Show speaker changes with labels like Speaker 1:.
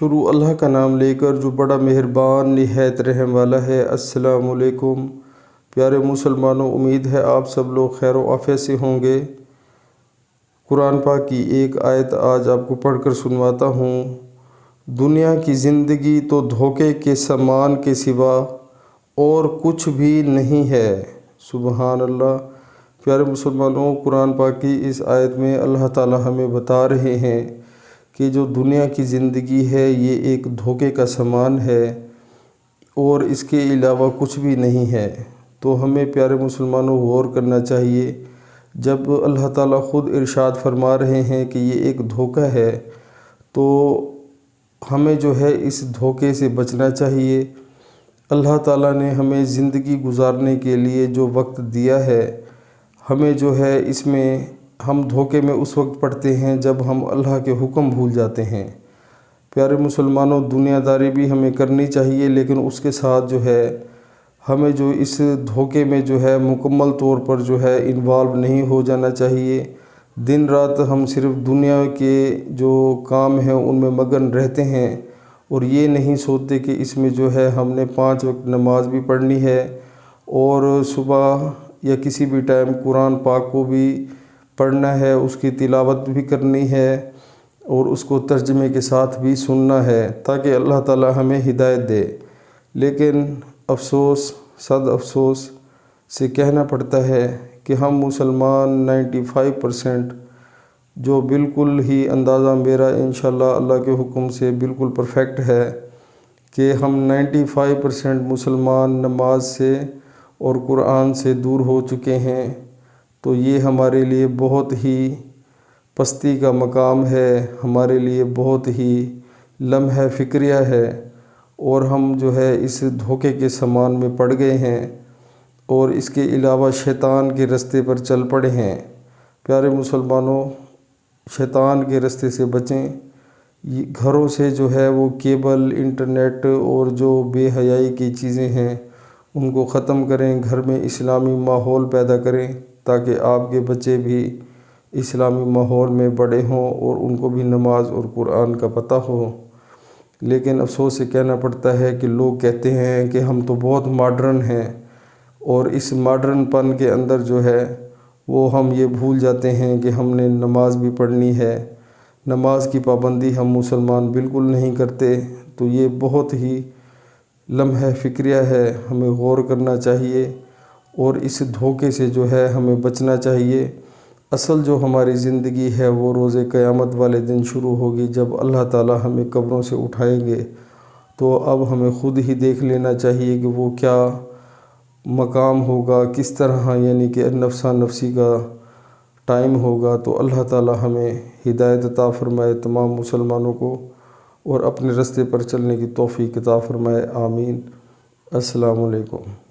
Speaker 1: شروع اللہ کا نام لے کر جو بڑا مہربان نہایت رحم والا ہے۔ السلام علیکم پیارے مسلمانوں، امید ہے آپ سب لوگ خیر و عافیت سے ہوں گے۔ قرآن پاک کی ایک آیت آج آپ کو پڑھ کر سنواتا ہوں۔ دنیا کی زندگی تو دھوکے کے سامان کے سوا اور کچھ بھی نہیں ہے۔ سبحان اللہ۔ پیارے مسلمانوں، قرآن پاک کی اس آیت میں اللہ تعالی ہمیں بتا رہے ہیں کہ جو دنیا کی زندگی ہے یہ ایک دھوکے کا سامان ہے اور اس کے علاوہ کچھ بھی نہیں ہے۔ تو ہمیں پیارے مسلمانوں غور کرنا چاہیے۔ جب اللہ تعالیٰ خود ارشاد فرما رہے ہیں کہ یہ ایک دھوکہ ہے تو ہمیں جو ہے اس دھوکے سے بچنا چاہیے۔ اللہ تعالیٰ نے ہمیں زندگی گزارنے کے لیے جو وقت دیا ہے، ہمیں جو ہے اس میں ہم دھوکے میں اس وقت پڑتے ہیں جب ہم اللہ کے حکم بھول جاتے ہیں۔ پیارے مسلمانوں، دنیا داری بھی ہمیں کرنی چاہیے، لیکن اس کے ساتھ جو ہے ہمیں جو اس دھوکے میں جو ہے مکمل طور پر جو ہے انوالو نہیں ہو جانا چاہیے۔ دن رات ہم صرف دنیا کے جو کام ہیں ان میں مگن رہتے ہیں اور یہ نہیں سوچتے کہ اس میں جو ہے ہم نے 5 وقت نماز بھی پڑھنی ہے اور صبح یا کسی بھی ٹائم قرآن پاک کو بھی پڑھنا ہے، اس کی تلاوت بھی کرنی ہے اور اس کو ترجمے کے ساتھ بھی سننا ہے تاکہ اللہ تعالی ہمیں ہدایت دے۔ لیکن افسوس، صد افسوس سے کہنا پڑتا ہے کہ ہم مسلمان 95% جو بالکل ہی اندازہ میرا انشاءاللہ اللہ کے حکم سے بالکل پرفیکٹ ہے کہ ہم 95% مسلمان نماز سے اور قرآن سے دور ہو چکے ہیں۔ تو یہ ہمارے لیے بہت ہی پستی کا مقام ہے، ہمارے لیے بہت ہی لمحہ فکریہ ہے اور ہم جو ہے اس دھوکے کے سامان میں پڑ گئے ہیں اور اس کے علاوہ شیطان کے رستے پر چل پڑے ہیں۔ پیارے مسلمانوں، شیطان کے رستے سے بچیں۔ گھروں سے جو ہے وہ کیبل، انٹرنیٹ اور جو بے حیائی کی چیزیں ہیں ان کو ختم کریں، گھر میں اسلامی ماحول پیدا کریں تاکہ آپ کے بچے بھی اسلامی ماحول میں بڑے ہوں اور ان کو بھی نماز اور قرآن کا پتہ ہو۔ لیکن افسوس سے کہنا پڑتا ہے کہ لوگ کہتے ہیں کہ ہم تو بہت ماڈرن ہیں اور اس ماڈرن پن کے اندر جو ہے وہ ہم یہ بھول جاتے ہیں کہ ہم نے نماز بھی پڑھنی ہے۔ نماز کی پابندی ہم مسلمان بالکل نہیں کرتے۔ تو یہ بہت ہی لمحہ فکریہ ہے، ہمیں غور کرنا چاہیے اور اس دھوکے سے جو ہے ہمیں بچنا چاہیے۔ اصل جو ہماری زندگی ہے وہ روز قیامت والے دن شروع ہوگی جب اللہ تعالی ہمیں قبروں سے اٹھائیں گے۔ تو اب ہمیں خود ہی دیکھ لینا چاہیے کہ وہ کیا مقام ہوگا، کس طرح یعنی کہ نفسا نفسی کا ٹائم ہوگا۔ تو اللہ تعالی ہمیں ہدایت عطا فرمائے تمام مسلمانوں کو اور اپنے رستے پر چلنے کی توفیق عطا فرمائے۔ آمین۔ السلام علیکم۔